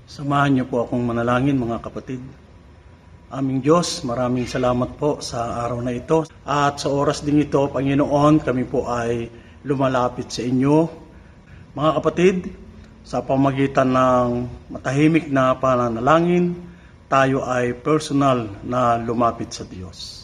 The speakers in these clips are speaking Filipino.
Samahan niyo po akong manalangin, mga kapatid. Aming Diyos, maraming salamat po sa araw na ito. At sa oras din ito, Panginoon, kami po ay lumalapit sa inyo. Mga kapatid, sa pamagitan ng matahimik na pananalangin, tayo ay personal na lumapit sa Diyos.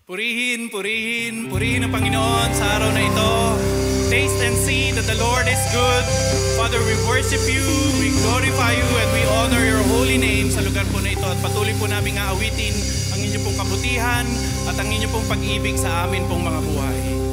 Purihin, purihin, purihin ang Panginoon sa araw na ito. Taste and see that the Lord is good. Father, we worship you, we glorify you, and we honor your holy name sa lugar po na ito. At patuloy po namin aawitin ang inyong pong kabutihan at ang inyong pong pag-ibig sa amin pong mga buhay.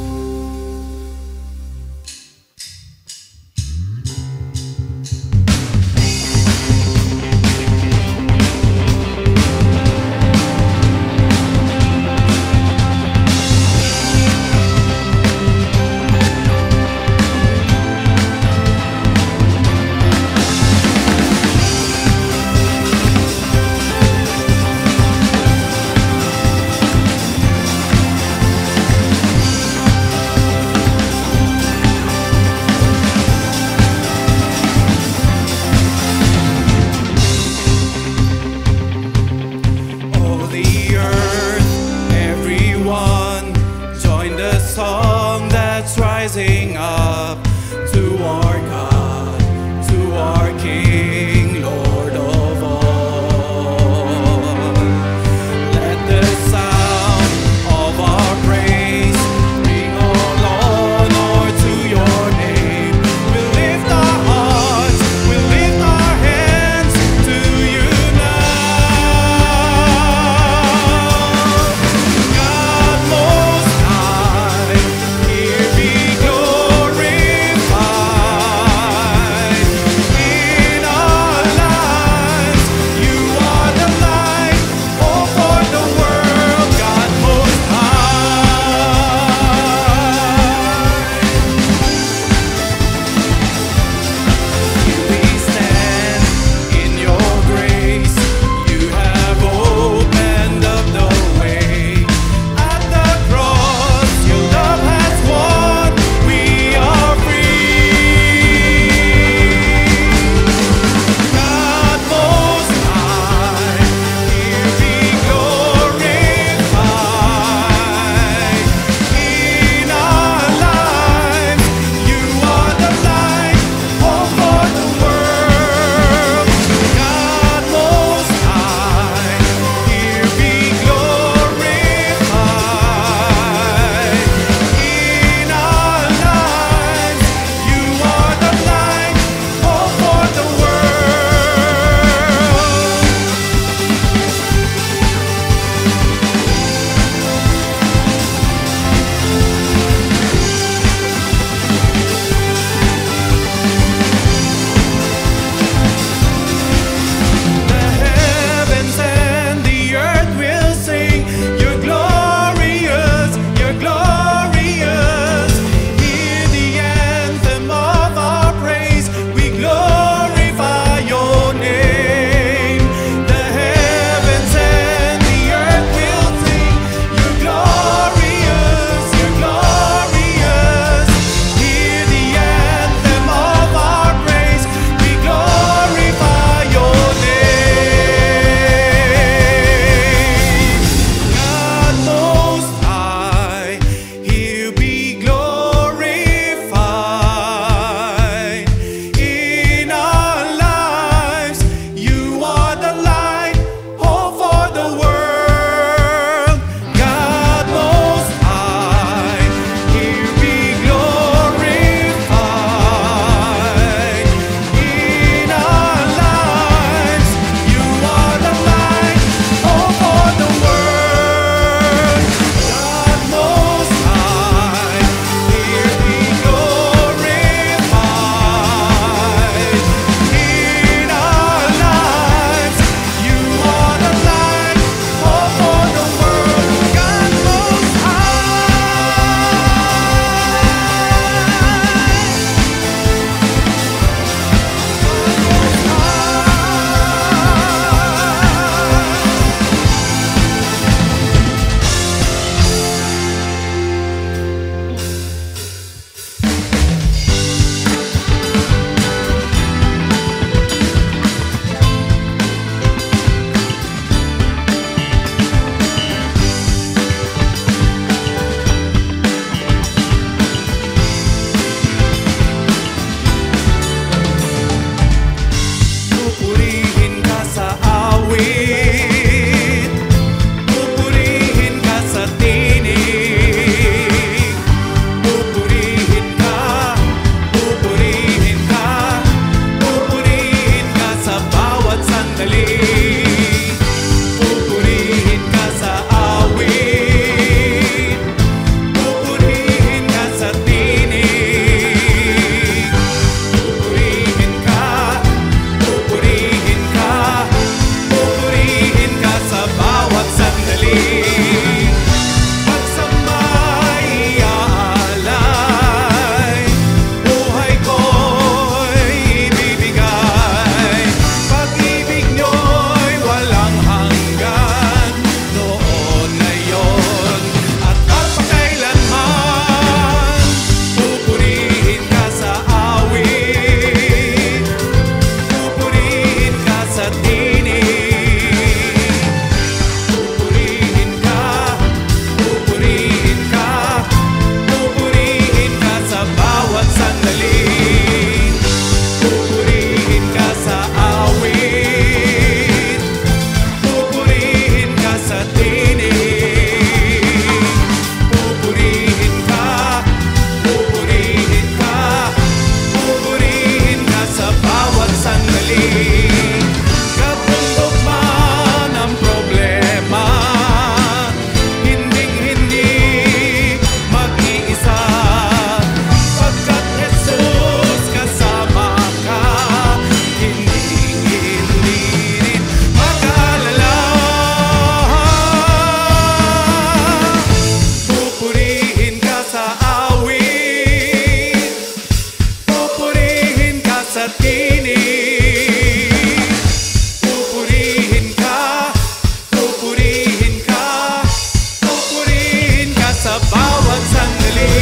sa bawat sandali.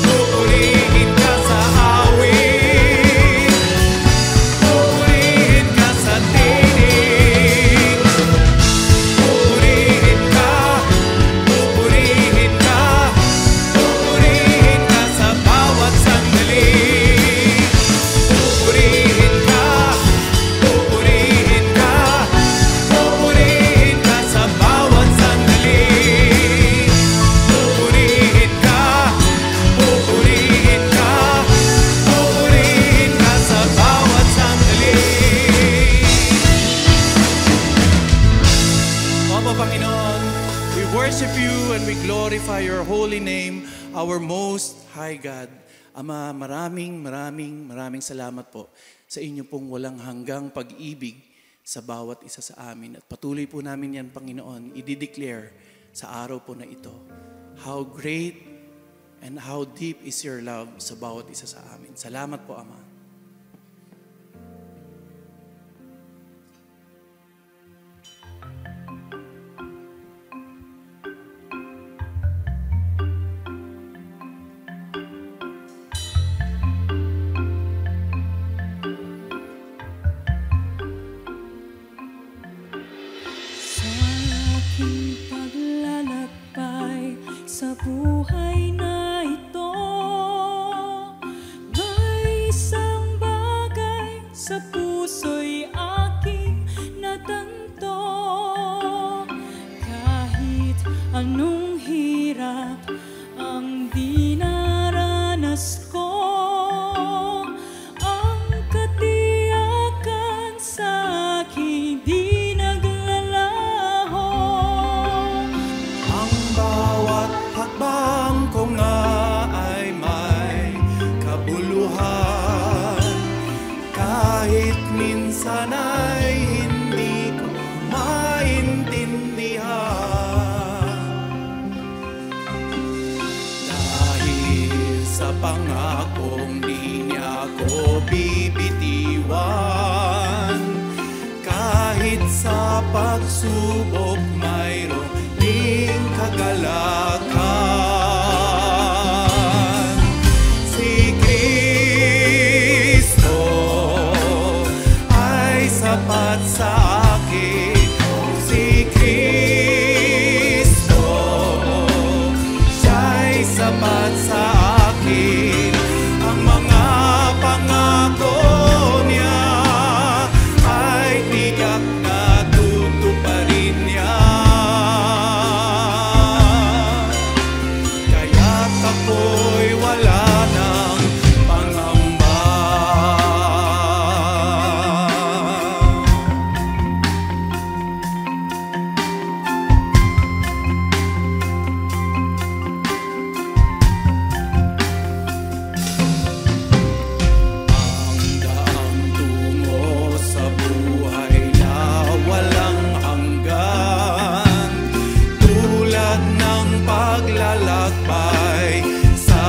Pupurihin ka sa awit, pupurihin ka sa tinig, pupurihin ka, pupurihin ka, pupurihin ka sa bawat sandali. Pupurihin ka, pupurihin ka, pupurihin ka sa bawat sandali. Pupurihin ka, pupurihin ka, pupurihin ka sa bawat sandali. Opo, Panginoon, we worship you and we glorify your holy name, our most high God. Ama, maraming salamat po sa inyo pong walang hanggang pag-ibig sa bawat isa sa amin. At patuloy po namin yan, Panginoon, i-declare sa araw po na ito. How great and how deep is your love sa bawat isa sa amin. Salamat po, Ama. Sa aking paglalakbay sa buhay na ito, may isang bagay sa puso'y aking natanto. Kahit anong hirap ang dinaranas ko, ang katiyakan sa aking di naglalaho. Ang bawat hakbang ko nga ay may kabuluhan, kahit minsan ay hindi ko maintindihan. Dahil sa pangakong di niya ako bibitiwan, kahit sa pagsubok mayroong ding kagalakan. Si Kristo ay sapat sa akin. Si Kristo siya'y sapat sa akin. Ang mga pangako niya ay tiyak na tutuparin niya. Kaya't ako'y wala ng pangamba. Ang daang tungo sa buhay na walang hanggan, tulad ng paglalakbay sa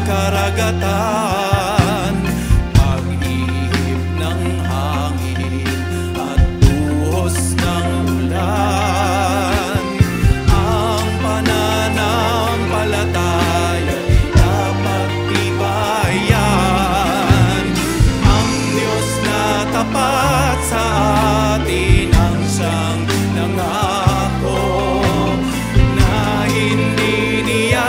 karagatan, pag-ihip ng hangin at buhos ng ulan. Ang pananampalataya dapat tibayan. Ang Diyos na tapat sa atin ang siyang nangako na hindi niya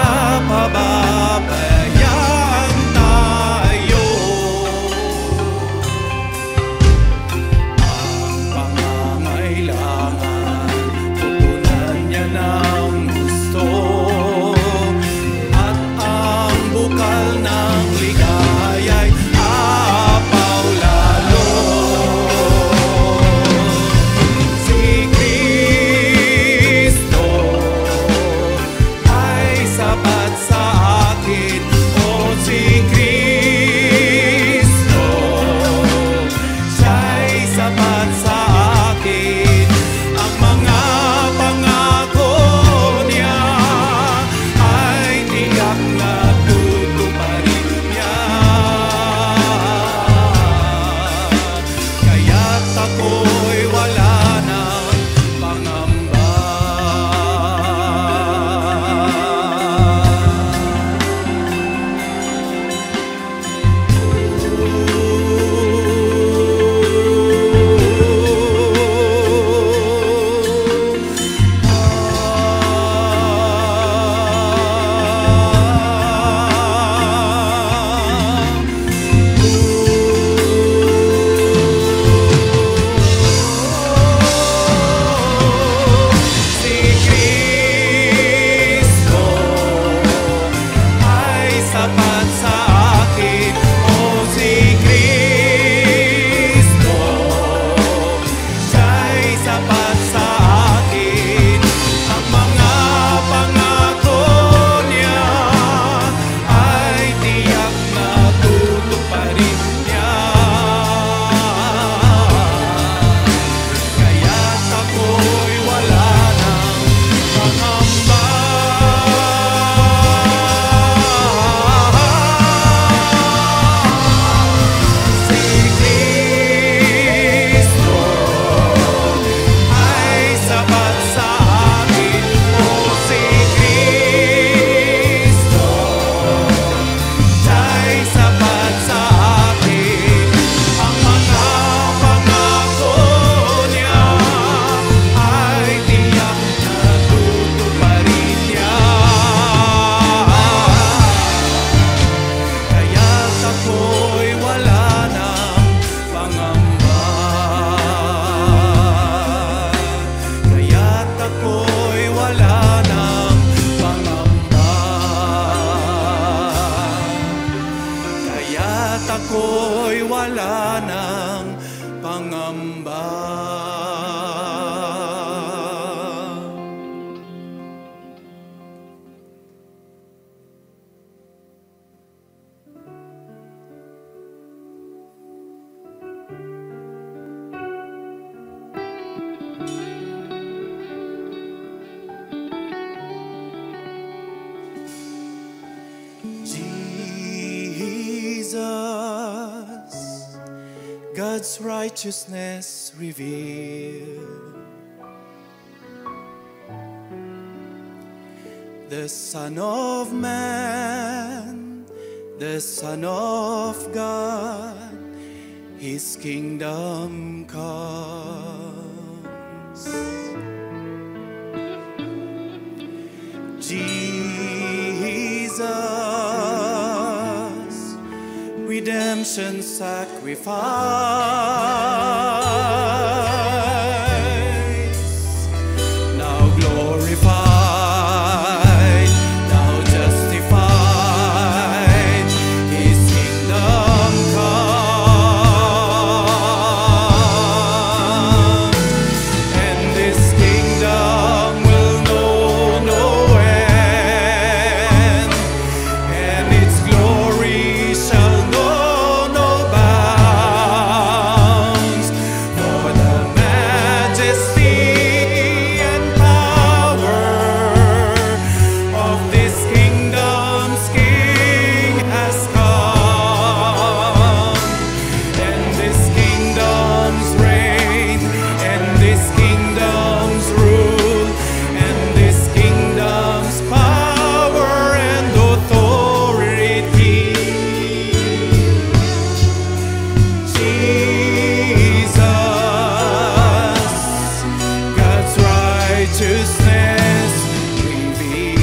God's righteousness revealed. The Son of Man, the Son of God, His kingdom comes. Jesus, redemption sacrifice, now glorified, now justified, His kingdom come, and this kingdom will know no end, and its glory shall know no bounds, for the majesty and power of this kingdom's King has come, and this kingdom's reign, and this kingdom's rule, and this kingdom's power and authority. Jesus, God's righteousness revealed.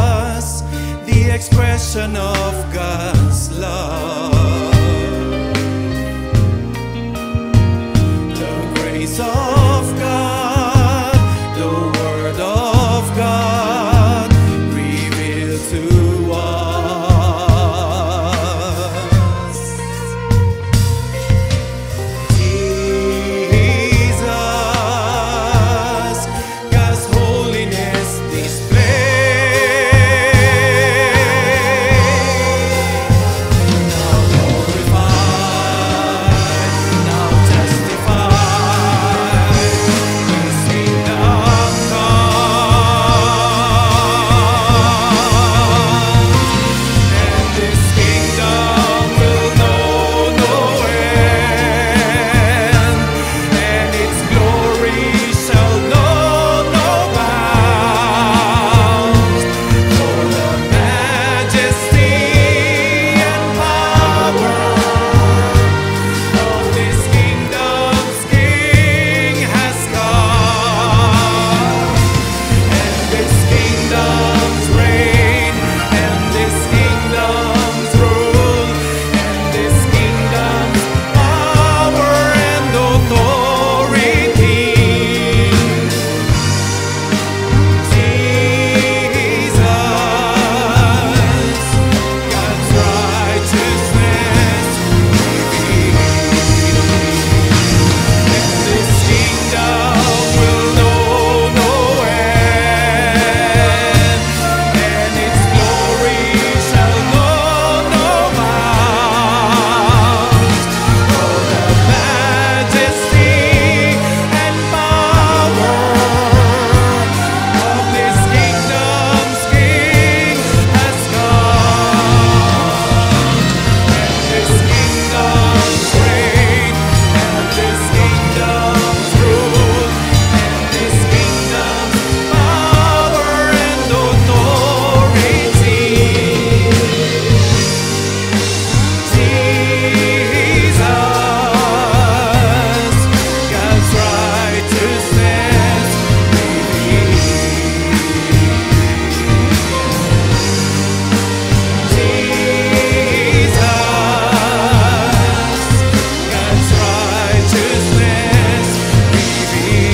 Jesus, the expression of God's love, the grace of God, the Word of God revealed to us. Jesus, God's holiness displayed, now glorified, now justified, His kingdom comes, and this kingdom will know no end, and its glory shall know no bounds, for the majesty and power of this kingdom's King has come, and this kingdom's reign, and this kingdom's rule, and this kingdom's power and authority. Jesus, God's righteousness revealed, and this kingdom will know no end, and its glory shall know no bounds, for the majesty and power of this kingdom's King has come, and this kingdom's reign, and this kingdom's rule, and this kingdom's power and authority. Jesus, God's righteousness revealed. Jesus, God's righteousness revealed.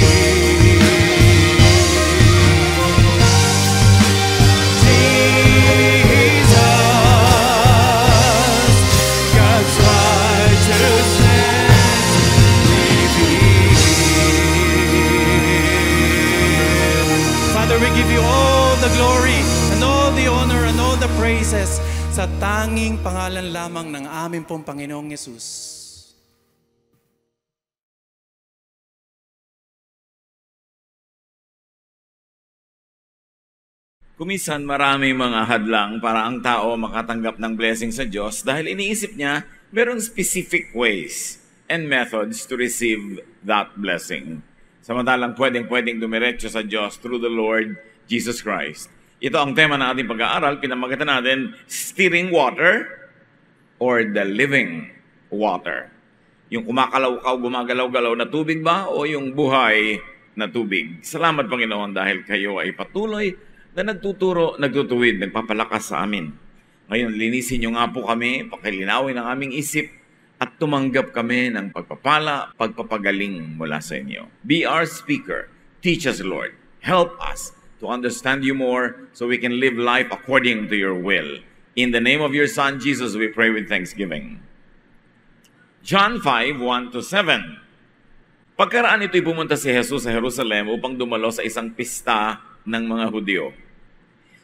Jesus, God's righteousness revealed. Father, we give you all the glory and all the honor and all the praises sa tanging pangalan lamang ng aming pong Panginoong Yesus. Kuminsan maraming mga hadlang para ang tao makatanggap ng blessing sa Diyos dahil iniisip niya merong specific ways and methods to receive that blessing. Samantalang pwedeng dumiretso sa Diyos through the Lord Jesus Christ. Ito ang tema ng ating pag-aaral. Pinamagatan natin, stirring water or the living water. Yung kumakalaw-kaw, gumagalaw-galaw na tubig ba o yung buhay na tubig? Salamat Panginoon dahil kayo ay patuloy na nagtutuwid, nagpapalakas sa amin. Ngayon, linisin niyo nga po kami, pakilinawin ang aming isip, at tumanggap kami ng pagpapala, pagpapagaling mula sa inyo. Be our speaker. Teach us, Lord. Help us to understand you more so we can live life according to your will. In the name of your Son, Jesus, we pray with thanksgiving. John 5:1-7. Pagkaraan ito'y pumunta si Jesus sa Jerusalem upang dumalo sa isang pista ng mga Hudyo.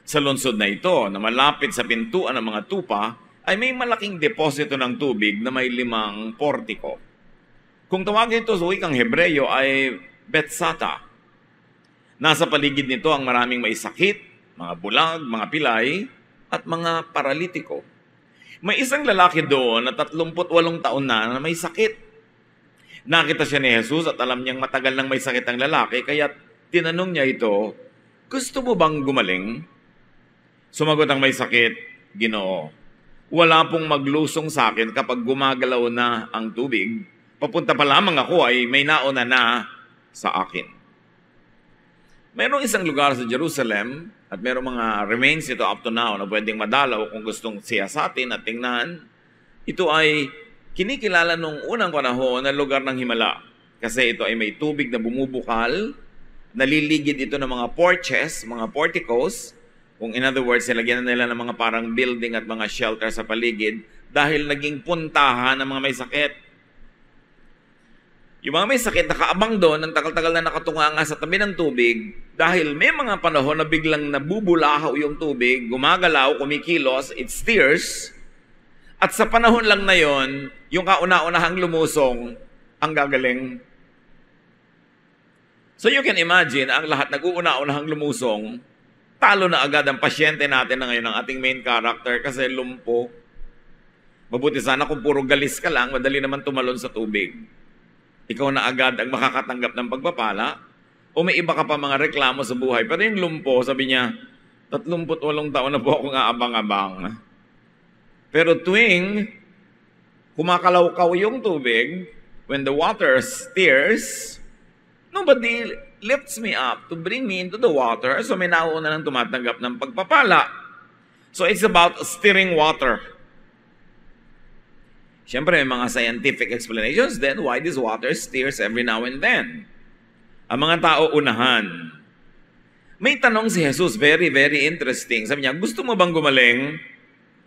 Sa lungsod na ito, na malapit sa pintuan ng mga tupa, ay may malaking deposito ng tubig na may 5 portiko. Kung tawagin ito sa wikang Hebreyo ay Bethsata. Nasa paligid nito ang maraming may sakit, mga bulag, mga pilay, at mga paralitiko. May isang lalaki doon na 38 taon na may sakit. Nakita siya ni Jesus at alam niyang matagal nang may sakit ang lalaki, kaya tinanong niya ito, "Gusto mo bang gumaling?" Sumagot ang may sakit, "Ginoo, wala pong maglusong sa akin kapag gumagalaw na ang tubig. Papunta pa lamang ako ay may nauna na sa akin." Mayroong isang lugar sa Jerusalem at mayroong mga remains ito up to now na pwedeng madalaw kung gustong siyasatin at tingnan. Ito ay kinikilala nung unang panahon na lugar ng Himala kasi ito ay may tubig na bumubukal. Naliligid ito ng mga porches, mga porticos. Kung in other words, nilagyan na nila ng mga parang building at mga shelter sa paligid dahil naging puntahan ng mga may sakit. Yung mga may sakit nakaabang doon, ang tagal-tagal na nakatunganga sa tabi ng tubig dahil may mga panahon na biglang nabubulahaw yung tubig, gumagalaw, kumikilos, it steers. At sa panahon lang na yon, yung kauna-unahang lumusong ang gagaling. So you can imagine, ang lahat nag-uuna-unahang lumusong, talo na agad ang pasyente natin na ngayon ang ating main character kasi lumpo. Mabuti sana kung puro galis ka lang, madali naman tumalon sa tubig. Ikaw na agad ang makakatanggap ng pagpapala o may iba ka pa mga reklamo sa buhay. Pero yung lumpo, sabi niya, 38 taon na po akong aabang-abang. Pero tuwing kumakalaw-kaw yung tubig, when the water steers, nobody lifts me up to bring me into the water. So may nauna nang tumatanggap ng pagpapala. So it's about stirring water. Siyempre, may mga scientific explanations then why this water steers every now and then. Ang mga tao unahan. May tanong si Jesus, very, very interesting. Sabi niya, "Gusto mo bang gumaling?"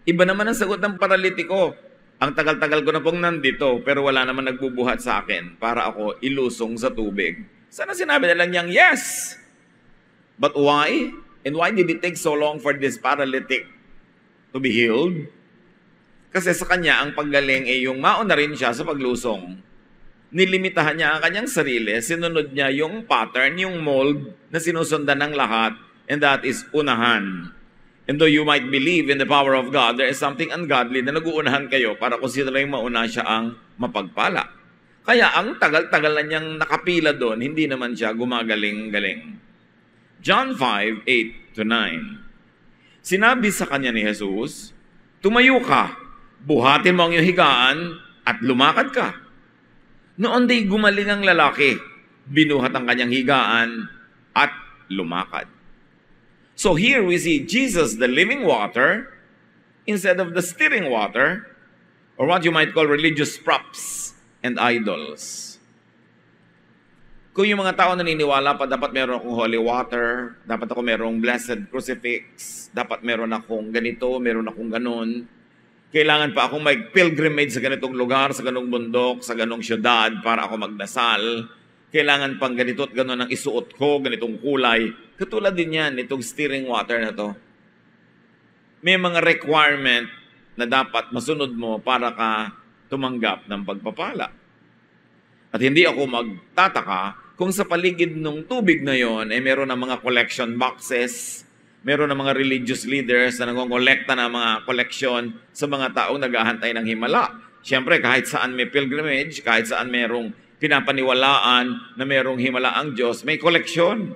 Iba naman ang sagot ng paralitiko. "Ang tagal-tagal ko na pong nandito, pero wala naman nagbubuhat sa akin para ako ilusong sa tubig." Sana sinabi na lang niyang yes. But why? And why did it take so long for this paralytic to be healed? Kasi sa kanya, ang paggaling ay yung mauna rin siya sa paglusong. Nilimitahan niya ang kanyang sarili, sinunod niya yung pattern, yung mold na sinusundan ng lahat, and that is unahan. And though you might believe in the power of God, there is something ungodly na nag-uunahan kayo para kung sino lang mauna siya ang mapagpala. Kaya ang tagal-tagal na niyang nakapila doon, hindi naman siya gumagaling-galing. John 5:8-9. Sinabi sa kanya ni Jesus, "Tumayo ka, buhatin mo ang iyong higaan at lumakad ka." Noon day gumaling ang lalaki, binuhat ang kanyang higaan at lumakad. So here we see Jesus, the living water, instead of the stirring water, or what you might call religious props and idols. Kung yung mga tao naniniwala pa, dapat meron akong holy water, dapat ako merong blessed crucifix, dapat meron akong ganito, meron akong ganun. Kailangan pa akong mag-pilgrimage sa ganitong lugar, sa ganong bundok, sa ganong syudad para ako magdasal. Kailangan pang ganito at ganon ang isuot ko, ganitong kulay. Katulad din yan, itong stirring water na to. May mga requirement na dapat masunod mo para ka tumanggap ng pagpapala. At hindi ako magtataka kung sa paligid ng tubig na yon ay meron ng mga collection boxes, meron ng mga religious leaders na nangongolekta ng mga koleksyon sa mga taong naghahantay ng himala. Siyempre, kahit saan may pilgrimage, kahit saan merong pinapaniwalaan na merong himala ang Diyos, may koleksyon.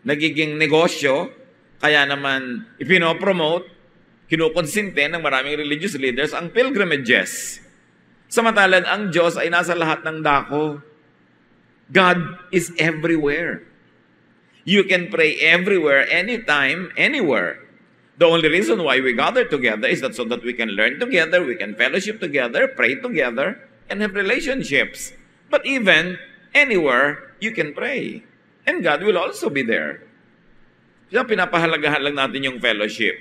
Nagiging negosyo, kaya naman ipinopromote, kinukonsinte ng maraming religious leaders ang pilgrimages. Samantalang ang Diyos ay nasa lahat ng dako. God is everywhere. You can pray everywhere, anytime, anywhere. The only reason why we gather together is that so that we can learn together, we can fellowship together, pray together, and have relationships. But even anywhere, you can pray. And God will also be there. Kaya pinapahalagahan lang natin yung fellowship.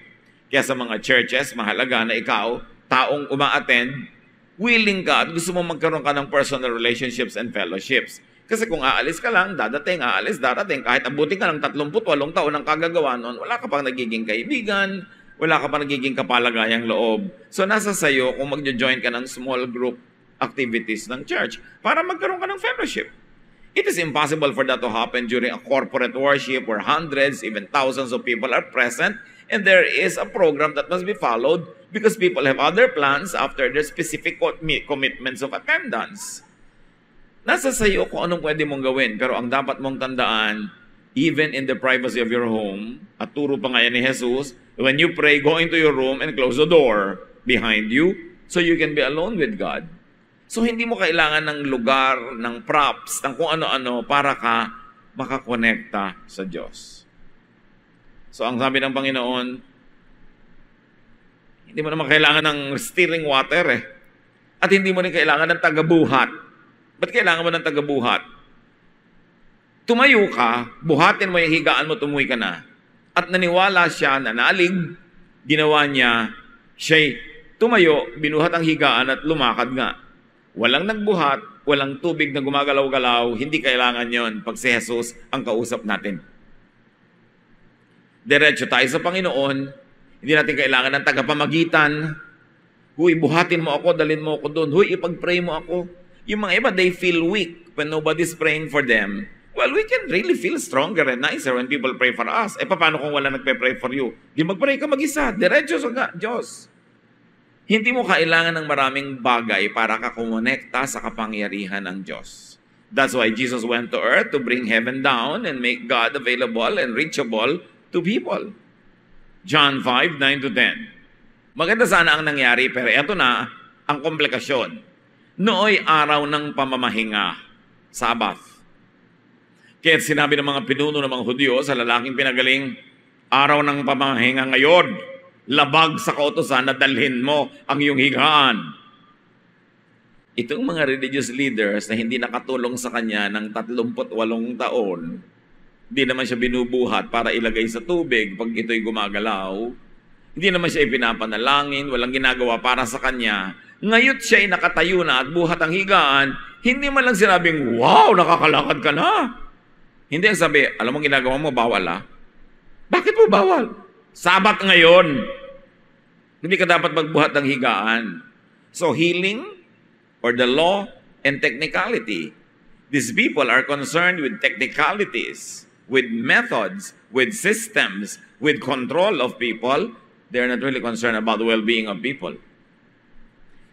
Kaya sa mga churches, mahalaga na ikaw, taong uma-attend, willing ka at gusto mo magkaroon ka ng personal relationships and fellowships. Kasi kung aalis ka lang, dadating, aalis, darating, kahit abutin ka ng 38 taon ang kagagawa noon, wala ka pang nagiging kaibigan, wala ka pang nagiging kapalagayang loob. So nasa sayo kung magjo-join ka ng small group activities ng church para magkaroon ka ng fellowship. It is impossible for that to happen during a corporate worship where hundreds, even thousands of people are present and there is a program that must be followed because people have other plans after their specific commitments of attendance. Nasa sayo kung anong pwede mong gawin. Pero ang dapat mong tandaan, even in the privacy of your home, at turo pa nga yan ni Jesus, when you pray, go into your room and close the door behind you so you can be alone with God. So hindi mo kailangan ng lugar, ng props, ng kung ano-ano para ka makakonekta sa Diyos. So ang sabi ng Panginoon, hindi mo naman kailangan ng stealing water At hindi mo rin kailangan ng tagabuhat. Ba't kailangan mo ng tagabuhat? Tumayo ka, buhatin mo yung higaan mo, tumuwi ka na. At naniwala siya na nalig, ginawa niya, siya'y tumayo, binuhat ang higaan at lumakad nga. Walang nagbuhat, walang tubig na gumagalaw-galaw, hindi kailangan yon pag si Jesus ang kausap natin. Diretso tayo sa Panginoon, hindi natin kailangan ng tagapamagitan. Huy, buhatin mo ako, dalhin mo ako doon. Huy, ipag-pray mo ako. Yung mga iba, they feel weak when nobody's praying for them. Well, we can really feel stronger and nicer when people pray for us. Paano kung wala nagpe-pray for you? Di mag-pray ka mag-isa. Diretso sa Diyos. Hindi mo kailangan ng maraming bagay para ka kumonekta sa kapangyarihan ng Diyos. That's why Jesus went to earth to bring heaven down and make God available and reachable to people. John 5:9-10. Maganda sana ang nangyari, pero eto na ang komplikasyon. Nooy araw ng pamamahinga, Sabbath. Kaya sinabi ng mga pinuno ng mga Hudyo sa lalaking pinagaling, araw ng pamamahinga ngayon, labag sa kautusan na dalhin mo ang iyong higaan. Itong mga religious leaders na hindi nakatulong sa kanya ng 38 taon, hindi naman siya binubuhat para ilagay sa tubig pag ito'y gumagalaw, hindi naman siya ipinapanalangin, walang ginagawa para sa kanya. Ngayon siya ay nakatayo na at buhat ang higaan, hindi man lang sinabing, wow, nakakalakad ka na. Hindi ang sabi, alam mo ginagawa mo, bawal Bakit mo bawal? Sabat ngayon. Hindi ka dapat magbuhat ng higaan. So healing or the law and technicality. These people are concerned with technicalities, with methods, with systems, with control of people. They're not really concerned about the well-being of people.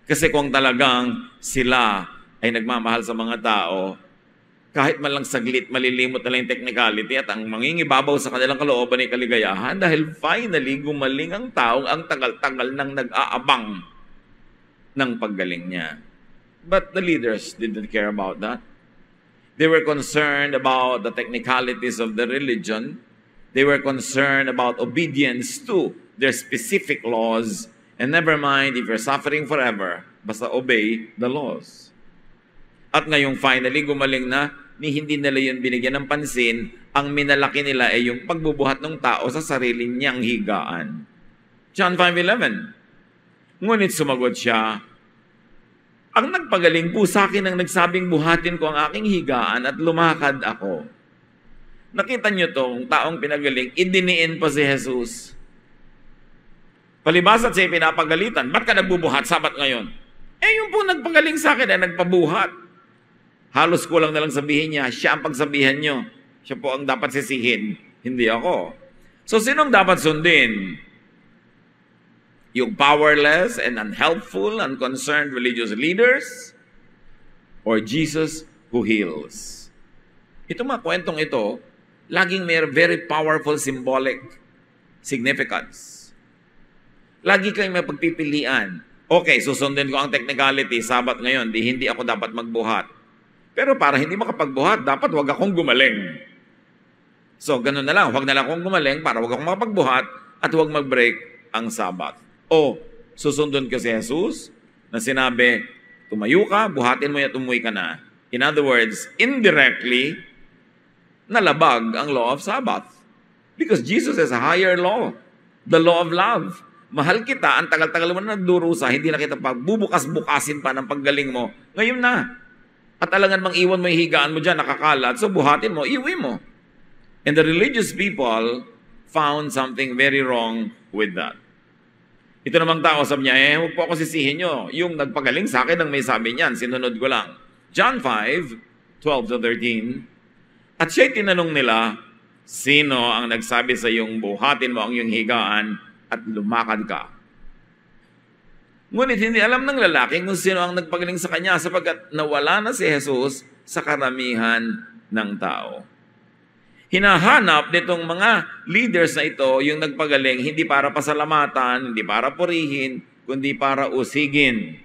Kasi kung talagang sila ay nagmamahal sa mga tao, kahit man lang saglit, malilimot na lang yung technicality at ang mangingibabaw sa kanilang kalooban ay kaligayahan dahil finally gumaling ang taong ang tagal-tagal nang nag-aabang ng paggaling niya. But the leaders didn't care about that. They were concerned about the technicalities of the religion. They were concerned about obedience to their specific laws. And never mind if you're suffering forever, basta obey the laws. At ngayong finally gumaling na, hindi nila yun binigyan ng pansin, ang minalaki nila ay yung pagbubuhat ng tao sa sarili niyang higaan. John 5:11. Ngunit sumagot siya, ang nagpagaling po sa akin ang nagsabing buhatin ko ang aking higaan at lumakad ako. Nakita niyo tong taong pinagaling, idiniin pa si Jesus. Palibas at siya pinapagalitan, ba't ka nagbubuhat sabat ngayon? Yung po nagpagaling sa akin ay nagpabuhat. Halos kulang na lang sabihin niya, siya ang pagsabihan niyo. Siya po ang dapat sisihin, hindi ako. So, sinong dapat sundin? Yung powerless and unhelpful, unconcerned religious leaders? Or Jesus who heals? Itong mga kwentong ito, laging may very powerful symbolic significance. Lagi kayong may pagpipilian. Okay, susundin ko ang technicality, Sabat ngayon, hindi ako dapat magbuhat. Pero para hindi makapagbuhat, dapat wag akong gumaling. So, ganun na lang. Huwag na lang akong gumaling para huwag akong makapagbuhat at huwag mag-break ang Sabat. O, susundon ko si Jesus na sinabi, tumayo ka, buhatin mo at umuwi ka na. In other words, indirectly, nalabag ang law of Sabbath. Because Jesus has a higher law. The law of love. Mahal kita, ang tagal-tagal mo na nagdurusa, hindi na kita pagbubukas-bukasin pa ng paggaling mo. Ngayon na. At alangan mang iwan mo yung higaan mo dyan, nakakalat. So buhatin mo, iwi mo. And the religious people found something very wrong with that. Ito namang tao, sabi niya, huwag po ako sisihin nyo. Yung nagpagaling sa akin ang may sabi niyan, sinunod ko lang. John 5:12-13. At siya'y tinanong nila, sino ang nagsabi sa iyong buhatin mo ang iyong higaan at lumakad ka? Ngunit hindi alam ng lalaki kung sino ang nagpagaling sa kanya sapagkat nawala na si Jesus sa karamihan ng tao. Hinahanap nitong mga leaders na ito yung nagpagaling hindi para pasalamatan, hindi para purihin, kundi para usigin.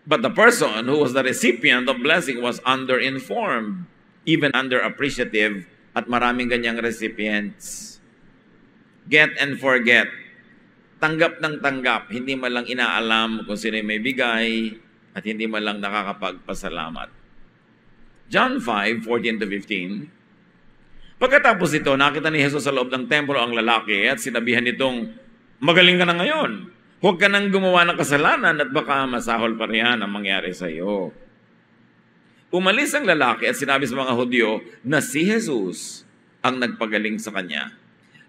But the person who was the recipient of blessing was underinformed, even underappreciative, at maraming ganyang recipients. Get and forget. Tanggap ng tanggap, hindi man lang inaalam kung sino may bigay at hindi man lang nakakapagpasalamat. John 5:14-15. Pagkatapos ito, nakita ni Jesus sa loob ng templo ang lalaki at sinabihan nitong, magaling ka na ngayon. Huwag ka nang gumawa ng kasalanan at baka masahol pa riyan ang mangyari sa iyo. Umalis ang lalaki at sinabi sa mga Hudyo na si Jesus ang nagpagaling sa kanya.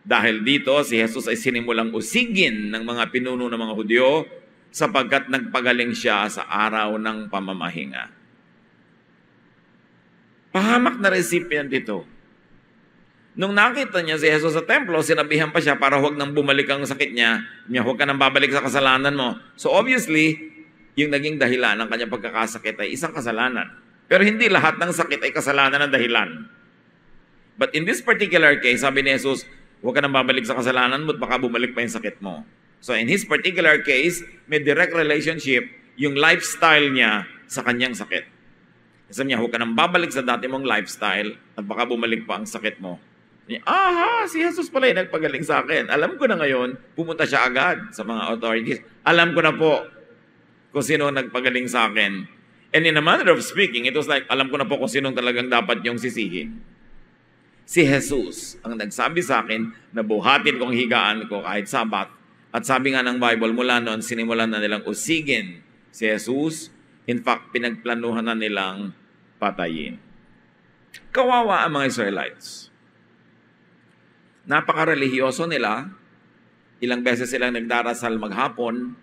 Dahil dito, si Jesus ay sinimulang usigin ng mga pinuno ng mga Hudyo sapagkat nagpagaling siya sa araw ng pamamahinga. Pahamak na recipient ito. Nung nakita niya si Jesus sa templo, sinabihan pa siya para huwag nang bumalik ang sakit niya. Huwag ka nang babalik sa kasalanan mo. So obviously, yung naging dahilan ng kanyang pagkakasakit ay isang kasalanan. Pero hindi lahat ng sakit ay kasalanan ng dahilan. But in this particular case, sabi ni Jesus, huwag ka nang babalik sa kasalanan mo at baka bumalik pa yung sakit mo. So in his particular case, may direct relationship yung lifestyle niya sa kanyang sakit. Sabi niya, huwag ka nang babalik sa dati mong lifestyle at baka bumalik pa ang sakit mo. Si Jesus pala yung nagpagaling sa akin. Alam ko na ngayon, pumunta siya agad sa mga authorities. Alam ko na po kung sino nagpagaling sa akin. And in a manner of speaking, it was like, alam ko na po kung sino talagang dapat yung sisihin. Si Jesus ang nagsabi sa akin na buhatin kong higaan ko kahit Sabat. At sabi nga ng Bible, mula noon, sinimulan na nilang usigin si Jesus. In fact, pinagplanuhan na nilang patayin. Kawawa ang mga Israelites. Napaka-religyoso nila. Ilang beses silang nagdarasal maghapon.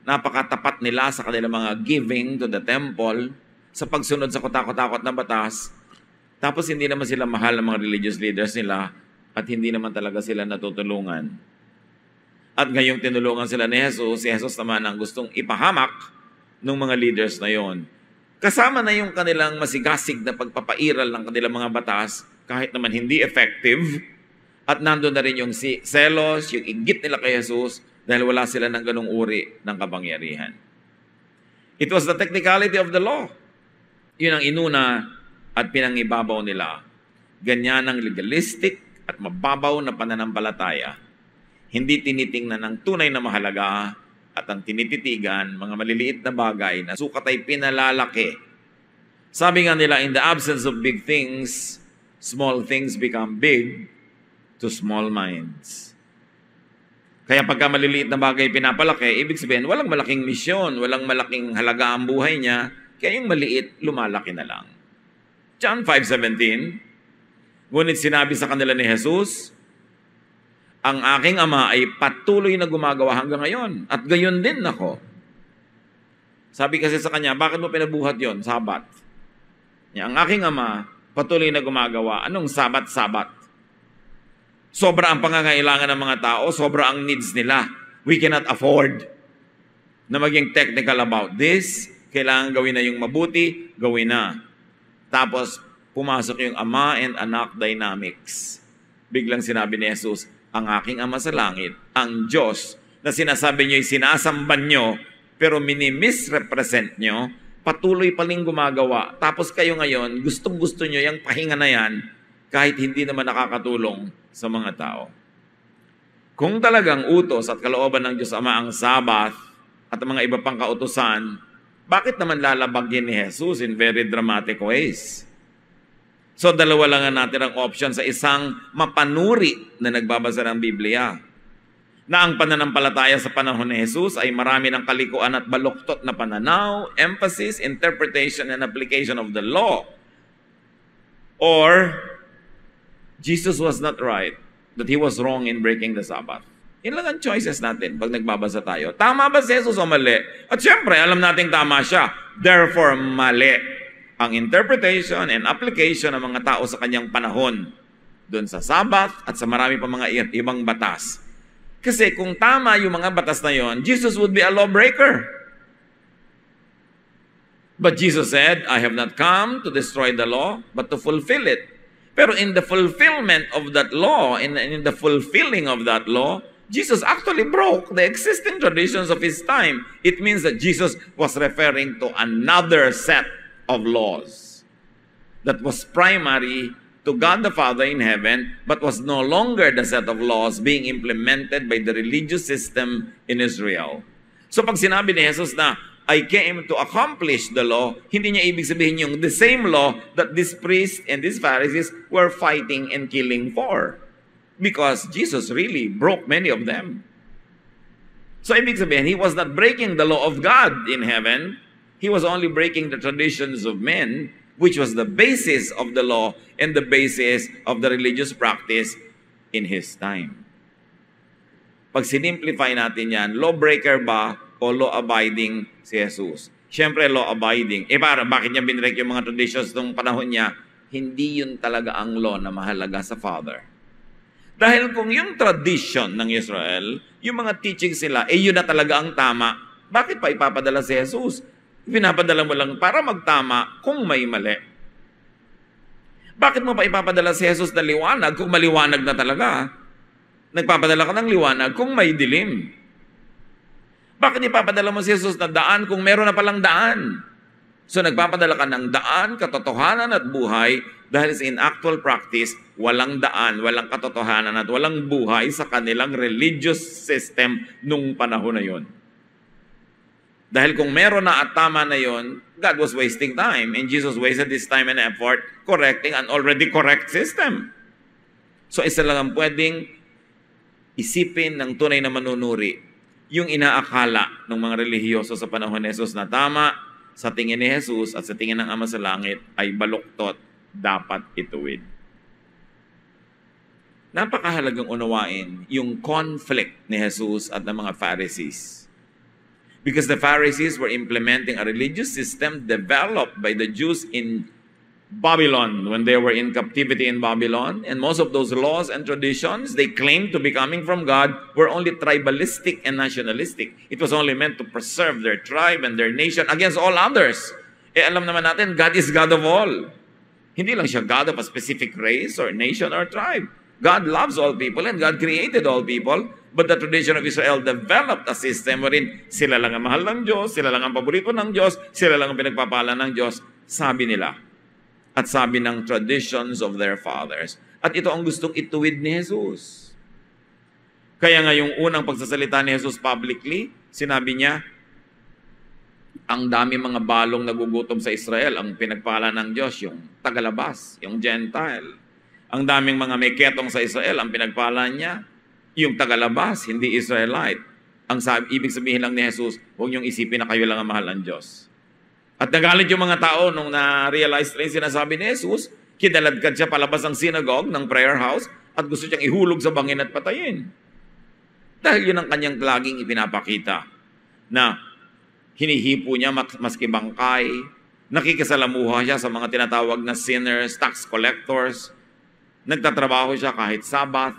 Napakatapat nila sa kanilang mga giving to the temple sa pagsunod sa kutakot-takot na batas. Tapos hindi naman sila mahal ng mga religious leaders nila at hindi naman talaga sila natutulungan. At ngayong tinulungan sila ni Jesus, si Jesus naman ang gustong ipahamak ng mga leaders na yon. Kasama na yung kanilang masigasig na pagpapairal ng kanilang mga batas kahit naman hindi effective. At nandun na rin yung selos, yung inggit nila kay Jesus dahil wala sila ng ganung uri ng kapangyarihan. It was the technicality of the law. Yun ang inuna at pinangibabaw nila. Ganyan ang legalistic at mababaw na pananampalataya. Hindi tinitingnan ng tunay na mahalaga at ang tinititigan, mga maliliit na bagay na sukat ay pinalalaki. Sabi nga nila, in the absence of big things, small things become big to small minds. Kaya pagka maliliit na bagay pinapalaki, ibig sabihin, walang malaking misyon, walang malaking halaga ang buhay niya, kaya yung maliit, lumalaki na lang. John 5:17, ngunit sinabi sa kanila ni Jesus, ang aking ama ay patuloy na gumagawa hanggang ngayon. At gayon din ako. Sabi kasi sa kanya, bakit mo pinabuhat yon? Sabat. Ang aking ama patuloy na gumagawa. Anong sabat-sabat? Sobra ang pangangailangan ng mga tao, sobra ang needs nila. We cannot afford na maging technical about this. Kailangan gawin na yung mabuti, gawin na. Tapos, pumasok yung ama and anak dynamics. Biglang sinabi ni Jesus, ang aking ama sa langit, ang Diyos, na sinasabi nyo'y sinasamban nyo, pero mini-misrepresent nyo, patuloy paling gumagawa. Tapos kayo ngayon, gustong-gusto nyo yung pahinga na yan, kahit hindi naman nakakatulong sa mga tao. Kung talagang utos at kalooban ng Diyos Ama ang Sabat at ang mga iba pang kautusan, bakit naman lalabagin ni Jesus in very dramatic ways? So dalawa lang natin ang option sa isang mapanuri na nagbabasa ng Biblia. Na ang pananampalataya sa panahon ni Jesus ay marami ng kalikuan at baluktot na pananaw, emphasis, interpretation, and application of the law. Or, Jesus was not right, that He was wrong in breaking the Sabbath. Yan lang ang choices natin pag nagbabasa tayo. Tama ba si Jesus o mali? At syempre, alam nating tama siya. Therefore, mali ang interpretation and application ng mga tao sa kanyang panahon doon sa Sabbath at sa marami pa mga ibang batas. Kasi kung tama yung mga batas na yon, Jesus would be a lawbreaker. But Jesus said, I have not come to destroy the law, but to fulfill it. Pero in the fulfillment of that law, in the fulfilling of that law, Jesus actually broke the existing traditions of His time. It means that Jesus was referring to another set of laws that was primary to God the Father in heaven, but was no longer the set of laws being implemented by the religious system in Israel. So pag sinabi ni Jesus na, I came to accomplish the law, hindi niya ibig sabihin yung the same law that these priests and these Pharisees were fighting and killing for. Because Jesus really broke many of them. So ibig sabihin, He was not breaking the law of God in heaven, He was only breaking the traditions of men, which was the basis of the law and the basis of the religious practice in His time. Pag sinimplify natin yan, lawbreaker ba o law-abiding si Jesus? Siyempre, law-abiding. Bakit niya binrek yung mga traditions ng panahon niya? Hindi yun talaga ang law na mahalaga sa Father. Dahil kung yung tradition ng Israel, yung mga teachings sila, yun na talaga ang tama, bakit pa ipapadala si Jesus? Pinapadala mo lang para magtama kung may mali. Bakit mo pa ipapadala si Jesus na liwanag kung maliwanag na talaga? Nagpapadala ka ng liwanag kung may dilim. Bakit ipapadala mo si Jesus na daan kung meron na palang daan? So nagpapadala ka ng daan, katotohanan at buhay dahil in actual practice, walang daan, walang katotohanan at walang buhay sa kanilang religious system nung panahon na yon. Dahil kung meron na at tama na yon, God was wasting time and Jesus wasted His time and effort correcting an already correct system. So isa lang ang pwedeng isipin ng tunay na manunuri, yung inaakala ng mga relihiyoso sa panahon ni Jesus na tama sa tingin ni Jesus at sa tingin ng Ama sa Langit ay baluktot, dapat ituwid. Napakahalagang unawain yung conflict ni Jesus at ng mga Pharisees. Because the Pharisees were implementing a religious system developed by the Jews in Babylon when they were in captivity in Babylon. And most of those laws and traditions they claimed to be coming from God were only tribalistic and nationalistic. It was only meant to preserve their tribe and their nation against all others. Alam naman natin, God is God of all. Hindi lang siya God of a specific race or nation or tribe. God loves all people and God created all people. But the tradition of Israel developed a system wherein sila lang ang mahal ng Diyos, sila lang ang paborito ng Diyos, sila lang ang pinagpapala ng Diyos, sabi nila. At sabi ng traditions of their fathers. At ito ang gustong ituwid ni Jesus. Kaya nga yung unang pagsasalita ni Jesus publicly, sinabi niya, ang dami mga balong nagugutom sa Israel, ang pinagpala ng Diyos, yung tagalabas, yung Gentile. Ang daming mga may ketong sa Israel, ang pinagpala niya, yung tagalabas, hindi Israelite. Ibig sabihin lang ni Jesus, huwag niyong isipin na kayo lang ang mahal ng Diyos. At nagalit yung mga tao nung na-realize rin sinasabi ni Jesus, kinaladkad siya palabas ng synagogue, ng prayer house, at gusto siyang ihulog sa bangin at patayin. Dahil yun ang kanyang laging ipinapakita na hinihipo niya maski bangkay, Nakikisalamuha siya sa mga tinatawag na sinners, tax collectors. Nagtatrabaho siya kahit Sabbath.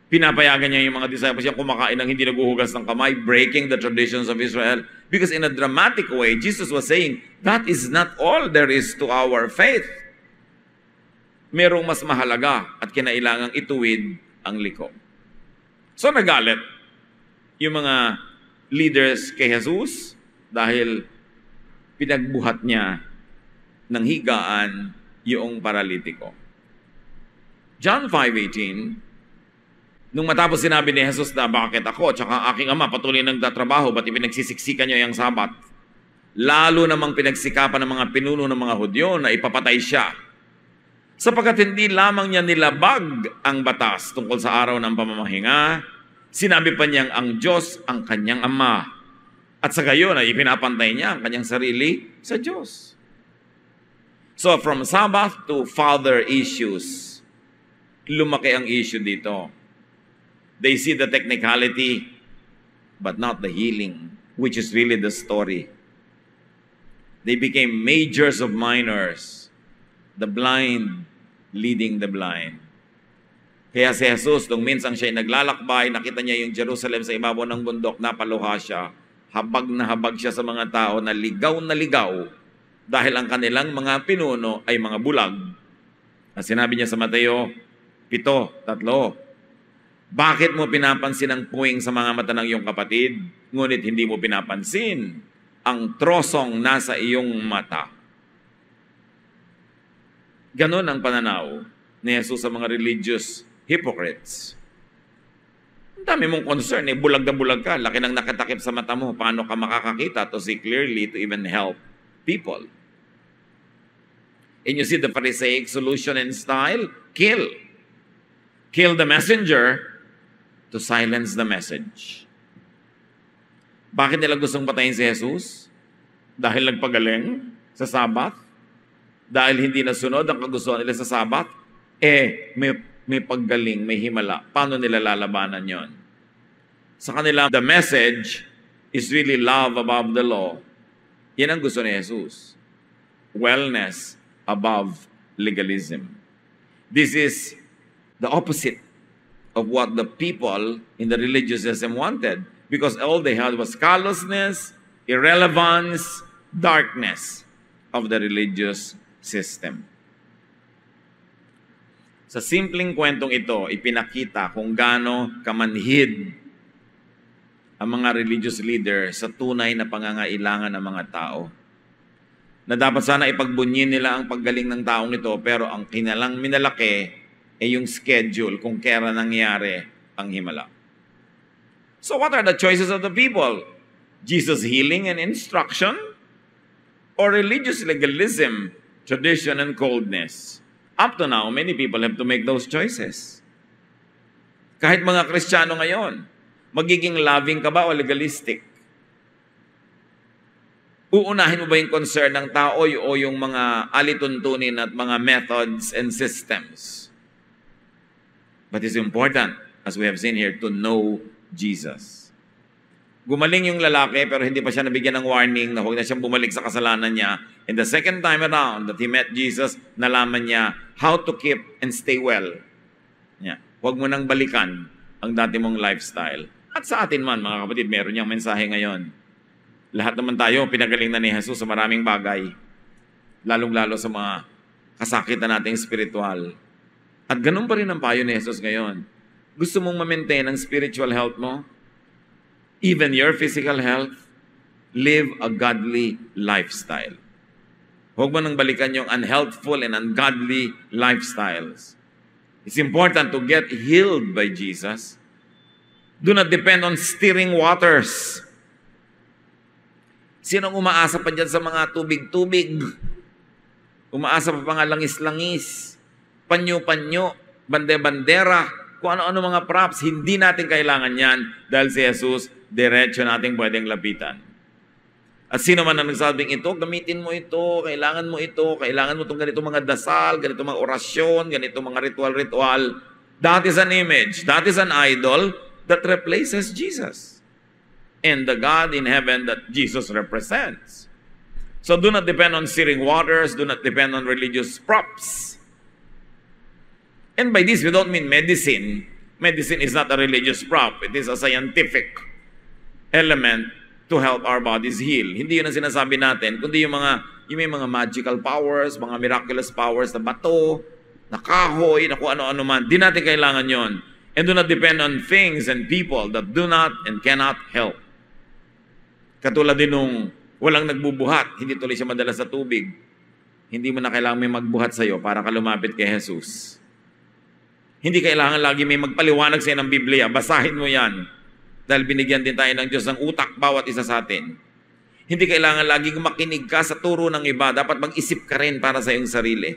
Pinapayagan niya yung mga disciples niya kumakain ng hindi naguhugas ng kamay, breaking the traditions of Israel. Because in a dramatic way, Jesus was saying, that is not all there is to our faith. Merong mas mahalaga at kinailangang ituwid ang liko. So nagalit yung mga leaders kay Jesus dahil pinagbuhat niya ng higaan yung paralitiko. John 5:18, nung matapos sinabi ni Jesus na bakit ako tsaka aking ama patuloy nagtatrabaho, ba't ipinagsisiksikan niyo yung Sabat? Lalo namang pinagsikapan ng mga pinuno ng mga Hudyo na ipapatay siya. Sapagkat hindi lamang niya nilabag ang batas tungkol sa araw ng pamamahinga, sinabi pa niyang ang Diyos ang kanyang ama. At sa gayon ay ipinapantay niya ang kanyang sarili sa Diyos. So from Sabbath to father issues, lumaki ang issue dito. They see the technicality, but not the healing, which is really the story. They became majors of minors, the blind leading the blind. Kaya si Jesus, nung minsan siya'y naglalakbay, nakita niya yung Jerusalem sa ibabaw ng bundok, napaluha siya. Habag na habag siya sa mga tao na ligaw dahil ang kanilang mga pinuno ay mga bulag. At sinabi niya sa Mateo 7:3, bakit mo pinapansin ang puwing sa mga mata ng iyong kapatid, ngunit hindi mo pinapansin ang trosong nasa iyong mata? Ganon ang pananaw ni Jesus sa mga religious hypocrites. Ang dami mong concern, bulag na bulag ka, laki ng nakatakip sa mata mo, paano ka makakakita to see clearly to even help people? And you see the Pharisaic solution and style? Kill. Kill the messenger to silence the message. Bakit nila gustong patayin si Jesus? Dahil nagpagaling sa Sabat? Dahil hindi nasunod ang kagustuhan nila sa Sabat? May paggaling, may himala. Paano nila lalabanan yon? Sa kanila, the message is really love above the law. Yan ang gusto ni Jesus. Wellness above legalism. This is the opposite of what the people in the religious system wanted, because all they had was callousness, irrelevance, darkness of the religious system. Sa simpleng kwentong ito, ipinakita kung gaano kamanhid ang mga religious leader sa tunay na pangangailangan ng mga tao. Na dapat sana ipagbunyin nila ang paggaling ng taong ito, pero ang kinalang minalaki ay yung schedule kung kailan nangyari ang himala. So what are the choices of the people? Jesus healing and instruction? Or religious legalism, tradition, and coldness? Up to now, many people have to make those choices. Kahit mga Kristiyano ngayon, magiging loving ka ba o legalistic? Uunahin mo ba yung concern ng tao o yung mga alituntunin at mga methods and systems? But it's important, as we have seen here, to know Jesus. Gumaling yung lalaki pero hindi pa siya nabigyan ng warning na huwag na siyang bumalik sa kasalanan niya. And the second time around that he met Jesus, nalaman niya how to keep and stay well. Yeah. Huwag mo nang balikan ang dati mong lifestyle. At sa atin man, mga kapatid, meron niyang mensahe ngayon. Lahat naman tayo, pinagaling na ni Jesus sa maraming bagay. Lalong-lalo sa mga kasakitan nating spiritual. At ganun pa rin ang payo ni Jesus ngayon. Gusto mong ma-maintain ang spiritual health mo? Even your physical health? Live a godly lifestyle. Huwag mo nang balikan yung unhealthful and ungodly lifestyles. It's important to get healed by Jesus. Do not depend on stirring waters. Sinong umaasa pa dyan sa mga tubig-tubig? Umaasa pa mga langis-langis, panyo-panyo, bande-bandera, kung ano-ano mga props. Hindi natin kailangan yan dahil si Jesus, diretso natin pwedeng lapitan. At sino man ang nagsabing ito, gamitin mo ito, kailangan mo itong ganito mga dasal, ganito mga orasyon, ganito mga ritual-ritual. That is an image, that is an idol that replaces Jesus and the God in heaven that Jesus represents. So do not depend on stirring waters, do not depend on religious props. And by this, we don't mean medicine. Medicine is not a religious prop. It is a scientific element to help our bodies heal. Hindi yun ang sinasabi natin, kundi yung may mga magical powers, mga miraculous powers na bato, na kahoy, na kung ano-ano man. Di natin kailangan yon. And do not depend on things and people that do not and cannot help. Katulad din nung walang nagbubuhat, hindi tuloy siya madala sa tubig. Hindi mo na kailangan may magbuhat sa'yo para ka lumapit kay Jesus. Hindi kailangan lagi may magpaliwanag sa'yo ng Biblia. Basahin mo yan. Dahil binigyan din tayo ng Diyos ng utak bawat isa sa atin. Hindi kailangan laging makinig ka sa turo ng iba. Dapat mag-isip ka rin para sa iyong sarili.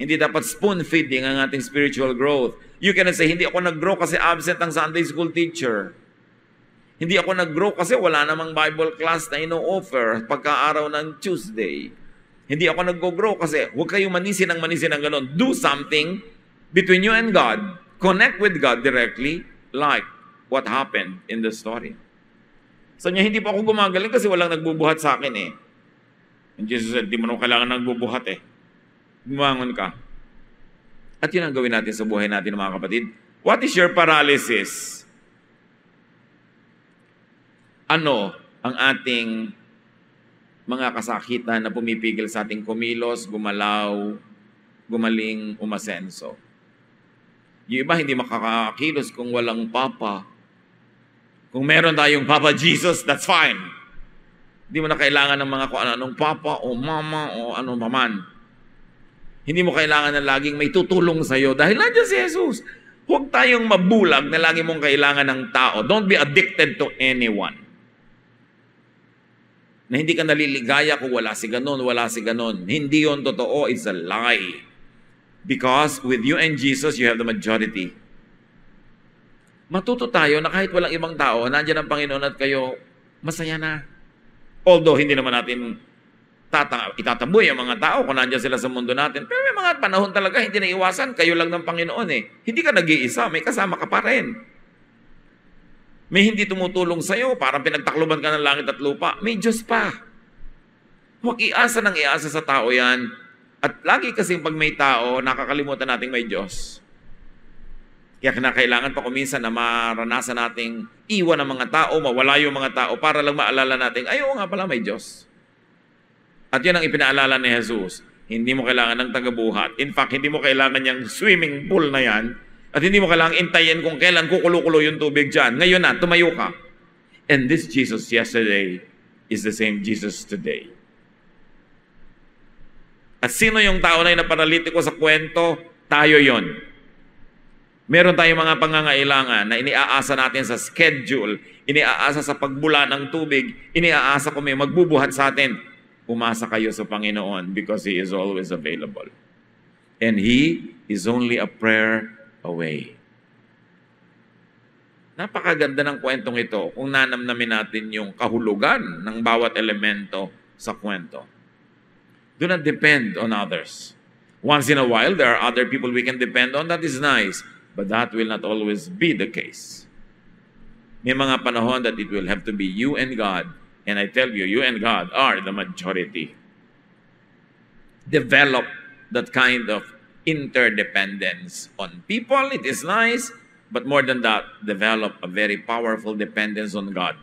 Hindi dapat spoon-feeding ang ating spiritual growth. You cannot say, hindi ako nag-grow kasi absent ang Sunday school teacher. Hindi ako nag-grow kasi wala namang Bible class na ino-offer pagka-araw ng Tuesday. Hindi ako nag-grow kasi huwag kayong manisin ng ganon. Do something between you and God. Connect with God directly like what happened in the story. So niya, hindi pa ako gumagaling kasi walang nagbubuhat sa akin eh. And Jesus said, di mo naman kailangan nagbubuhat eh. Gumangon ka. At yun ang gawin natin sa buhay natin mga kapatid. What is your paralysis? Ano ang ating mga kasakitan na pumipigil sa ating kumilos, gumalaw, gumaling, umasenso? Yung iba hindi makakakilos kung walang Papa. Kung meron tayong Papa Jesus, that's fine. Hindi mo na kailangan ng mga kung anong Papa o Mama o ano man. Hindi mo kailangan na laging may tutulong sa'yo dahil nandiyan si Jesus. Huwag tayong mabulag na lagi mong kailangan ng tao. Don't be addicted to anyone. Na hindi ka naliligaya kung wala si ganon, wala si ganon. Hindi yon totoo. It's a lie. Because with you and Jesus, you have the majority. Matuto tayo na kahit walang ibang tao, nandiyan ang Panginoon at kayo, masaya na. Although, hindi naman natin itataboy ang mga tao kung nandiyan sila sa mundo natin. Pero may mga panahon talaga, hindi na iwasan, kayo lang ng Panginoon eh. Hindi ka nag-iisa, may kasama ka pa rin. May hindi tumutulong sa'yo, parang pinagtakluban ka ng langit at lupa. May Diyos pa. Huwag iasa ng iasa sa tao yan. At lagi kasing pag may tao, nakakalimutan nating may Diyos. Kaya kinakailangan pa kuminsan na maranasan nating iwan ng mga tao, mawala yung mga tao para lang maalala natin, ay oo nga pala may Diyos. At yan ang ipinaalala ni Jesus. Hindi mo kailangan ng tagabuhat. In fact, hindi mo kailangan yung swimming pool na yan. At hindi mo kailangan intayin kung kailan kukulo-kulo yung tubig dyan. Ngayon na, tumayo ka. And this Jesus yesterday is the same Jesus today. At sino yung tao na yung naparalitiko sa kwento? Tayo yon. Meron tayong mga pangangailangan na iniaasa natin sa schedule, iniaasa sa pagbula ng tubig, iniaasa kung may magbubuhat sa atin. Umasa kayo sa Panginoon because He is always available. And He is only a prayer away. Napakaganda ng kwentong ito kung nanamnamin natin yung kahulugan ng bawat elemento sa kwento. Do not depend on others. Once in a while, there are other people we can depend on. That is nice. But that will not always be the case. May mga panahon that it will have to be you and God. And I tell you, you and God are the majority. Develop that kind of interdependence on people. It is nice. But more than that, develop a very powerful dependence on God.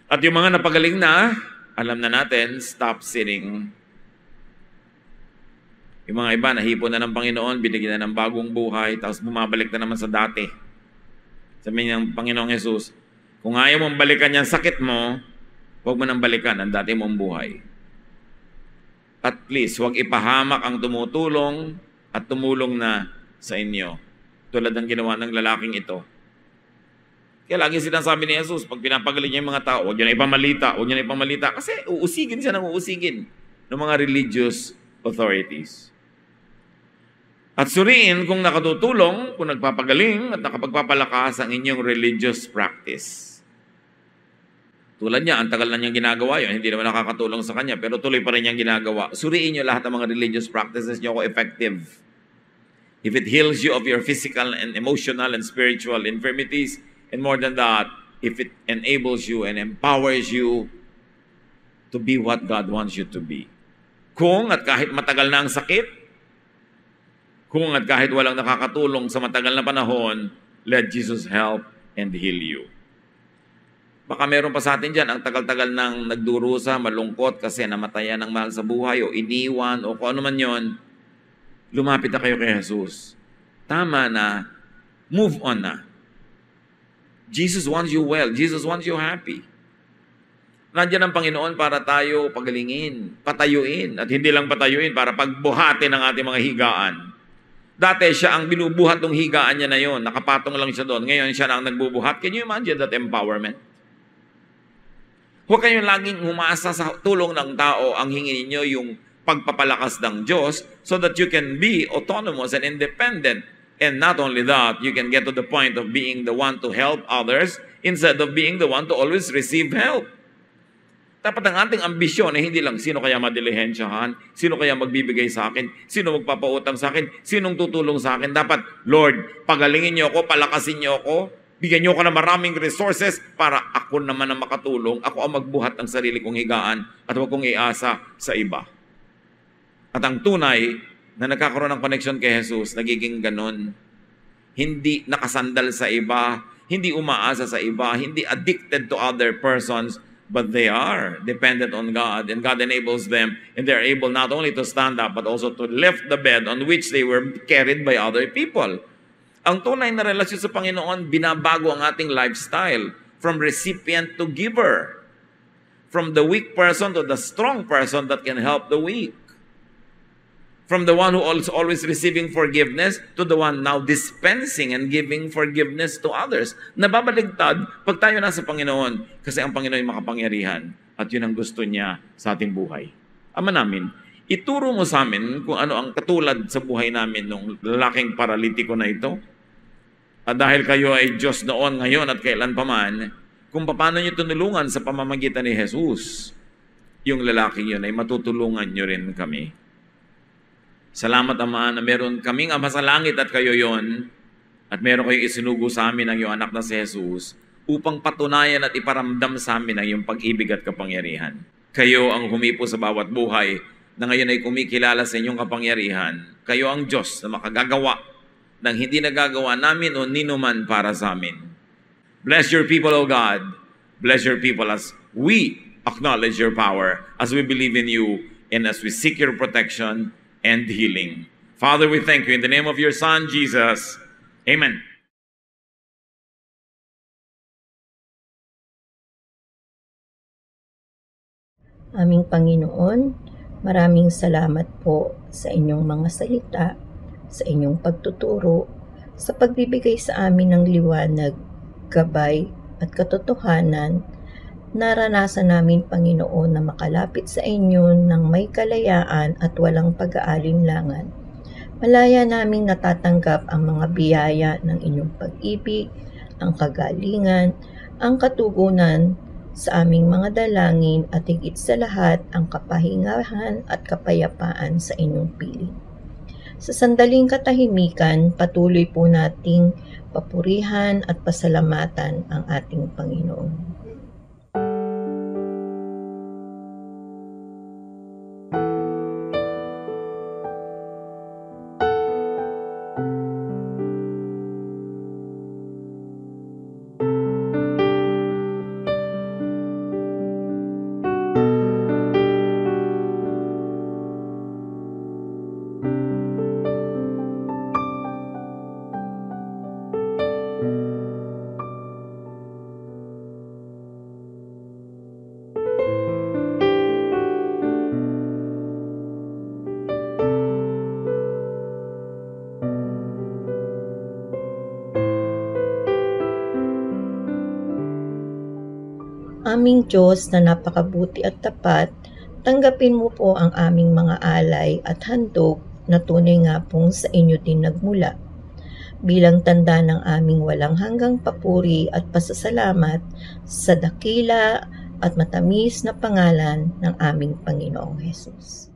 At yung mga napagaling na, alam na natin, stop sinning. Yung mga iba, nahipon na ng Panginoon, binigyan na ng bagong buhay, tapos bumabalik na naman sa dati. Sabi ng Panginoong Jesus, kung ayaw mong balikan yung sakit mo, huwag mo nang balikan ang dati mong buhay. At please, huwag ipahamak ang tumutulong at tumulong na sa inyo. Tulad ng ginawa ng lalaking ito. Kaya lagi sinasabi ni Jesus, pag pinapagaling niya yung mga tao, huwag niyo na ipamalita, huwag niyo na ipamalita. Kasi uusigin siya ng uusigin ng mga religious authorities. At suriin kung nakatutulong, kung nagpapagaling at nakapagpapalakas ang inyong religious practice. Tulad niya, ang tagal na niyang ginagawa yun, hindi naman nakakatulong sa kanya, pero tuloy pa rin niyang ginagawa. Suriin niyo lahat ng mga religious practices niyo kung effective. If it heals you of your physical and emotional and spiritual infirmities, and more than that, if it enables you and empowers you to be what God wants you to be. Kung at kahit matagal na ang sakit, kung at kahit walang nakakatulong sa matagal na panahon, let Jesus help and heal you. Baka meron pa sa atin dyan, ang tagal-tagal nang nagdurusa, malungkot kasi namatayan ng mahal sa buhay o iniwan o kung ano man yon, lumapit na kayo kay Jesus. Tama na, move on na. Jesus wants you well. Jesus wants you happy. Nandiyan ang Panginoon para tayo pagalingin, patayuin, at hindi lang patayuin, para pagbuhatin ang ating mga higaan. Dati siya ang binubuhat ng higaan niya na yon, nakapatong lang siya doon. Ngayon siya na ang nagbubuhat. Can you imagine that empowerment? Huwag kayong laging umasa sa tulong ng tao, ang hingin niyo yung pagpapalakas ng Diyos so that you can be autonomous and independent. And not only that, you can get to the point of being the one to help others instead of being the one to always receive help. Dapat ang ating ambisyon ay hindi lang sino kaya madilihensyahan, sino kaya magbibigay sa akin, sino magpapautang sa akin, sinong tutulong sa akin. Dapat, Lord, pagalingin niyo ako, palakasin niyo ako, bigyan niyo ako ng maraming resources para ako naman ang makatulong, ako ang magbuhat ng sarili kong higaan at huwag kong iasa sa iba. At ang tunay na nagkakaroon ng connection kay Jesus, nagiging ganon. Hindi nakasandal sa iba, hindi umaasa sa iba, hindi addicted to other persons, but they are dependent on God, and God enables them, and they're able not only to stand up, but also to lift the bed on which they were carried by other people. Ang tunay na relasyon sa Panginoon, binabago ang ating lifestyle from recipient to giver. From the weak person to the strong person that can help the weak. From the one who is always receiving forgiveness to the one now dispensing and giving forgiveness to others. Nababaligtad pag tayo nasa Panginoon kasi ang Panginoon ay makapangyarihan at yun ang gusto niya sa ating buhay. Ama namin, ituro mo sa amin kung ano ang katulad sa buhay namin ng lalaking paralitiko na ito. At dahil kayo ay Diyos noon, ngayon at kailan paman, kung paano niyo tunulungan sa pamamagitan ni Jesus, yung lalaking yun ay matutulungan niyo rin kami. Salamat, Ama, na meron kaming Ama sa langit at kayo yon, at meron kayong isinugo sa amin ang iyong anak na si Jesus upang patunayan at iparamdam sa amin ang iyong pag-ibig at kapangyarihan. Kayo ang humipo sa bawat buhay na ngayon ay kumikilala sa inyong kapangyarihan. Kayo ang Diyos na makagagawa ng hindi nagagawa namin o ninuman para sa amin. Bless your people, O God. Bless your people as we acknowledge your power, as we believe in you, and as we seek your protection and healing. Father, we thank you in the name of your Son, Jesus. Amen. Aming Panginoon, maraming salamat po sa inyong mga salita, sa inyong pagtuturo, sa pagbibigay sa amin ng liwanag, gabay at katotohanan. Naranasan namin, Panginoon, na makalapit sa inyo ng may kalayaan at walang pag-aalinlangan. Malaya naming natatanggap ang mga biyaya ng inyong pag-ibig, ang kagalingan, ang katugunan sa aming mga dalangin at higit sa lahat ang kapahingahan at kapayapaan sa inyong piling. Sa sandaling katahimikan, patuloy po nating papurihan at pasalamatan ang ating Panginoon. Aming Diyos na napakabuti at tapat, tanggapin mo po ang aming mga alay at handog na tunay nga pong sa inyo din nagmula. Bilang tanda ng aming walang hanggang papuri at pasasalamat sa dakila at matamis na pangalan ng aming Panginoong Hesus.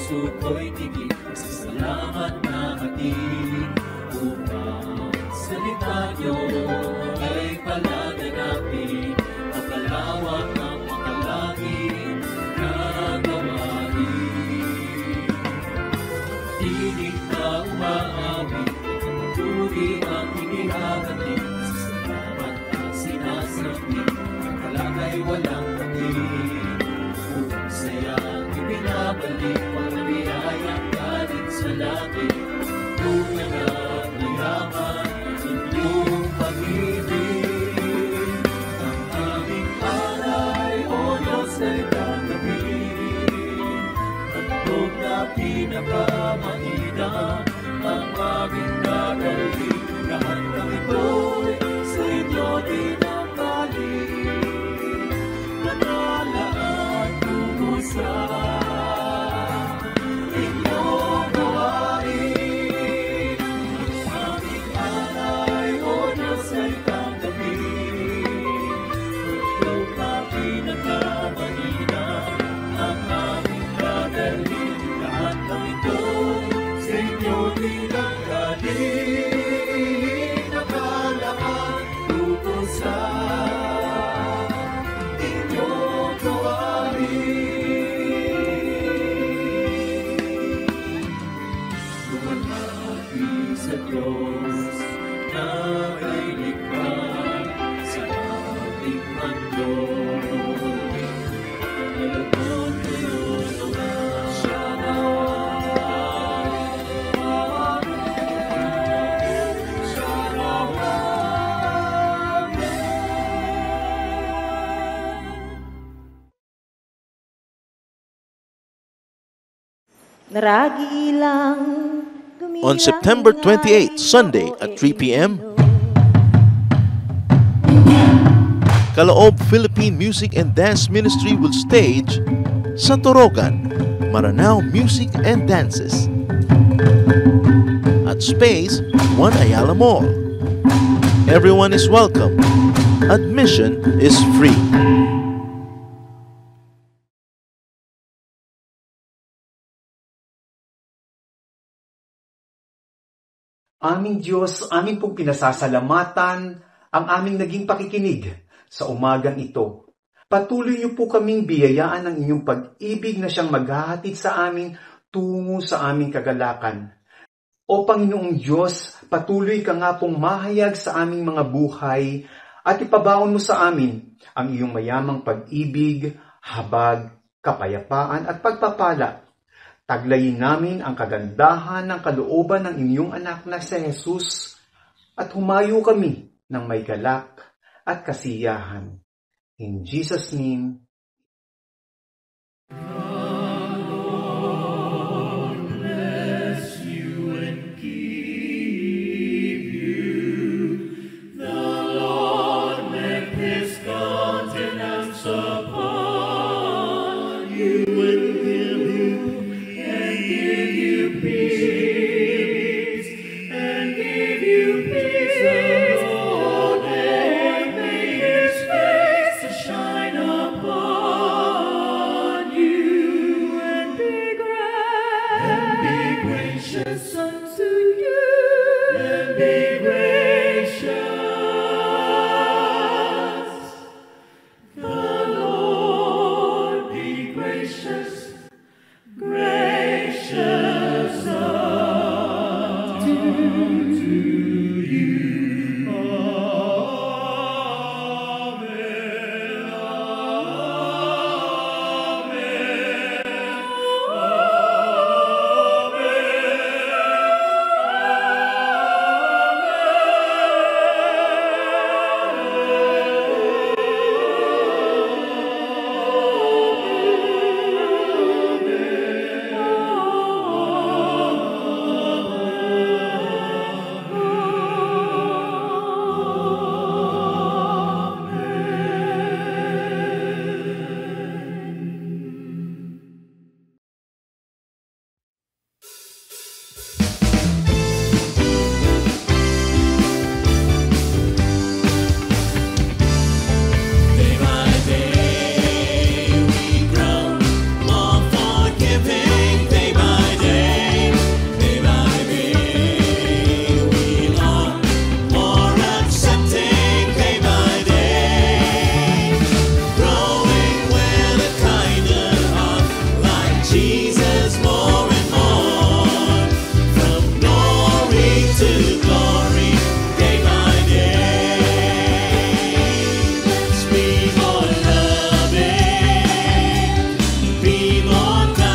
puso ko'y tigil sa salamat na hatid. Upang salita niyo ay palaganapin, mapalawak ang makalangit na gawain. Tinig na umaawit, patuloy ang inihahatid, sa salamat na sinasabi, ang kalagay walang kapit. Upang sayang ibinabalik, para biyayang galing sa langit, tunay na mayaman, inyong pag-ibig. Ang aming alay, O Diyos, ay gagawin. Handog na pinakamahina, ang aming gagawin. Lahat ng ito'y sa inyo dinamdalin. Manalaan tungo sa inyong gawain. Aming alay, O Diyos, ay tanggapin. Handog na pinakamahina, ang aming gagawin. Lahat ng ito sa inyo dinamdalin. Nakalaan tungo sa inyong gawain. Lumalapi sa Diyos na ay likha sa ating mundo. Alagon tulungan siya nawa. Siya nawa. Naragi lang On September 28, Sunday at 3 p.m., Kaloob Philippine Music and Dance Ministry will stage sa Torogan, Maranao Music and Dances at Space 1 Ayala Mall. Everyone is welcome. Admission is free. Aming Diyos, amin pong pinasasalamatan ang aming naging pakikinig sa umagang ito. Patuloy niyo po kaming biyayaan ng inyong pag-ibig na siyang maghahatid sa amin tungo sa aming kagalakan. O Panginoong Diyos, patuloy ka nga pong mahayag sa aming mga buhay at ipabaon mo sa amin ang iyong mayamang pag-ibig, habag, kapayapaan at pagpapala. Taglayin namin ang kagandahan ng kalooban ng inyong anak na si Jesus at humayo kami ng may galak at kasiyahan. In Jesus' name, Shine upon Lord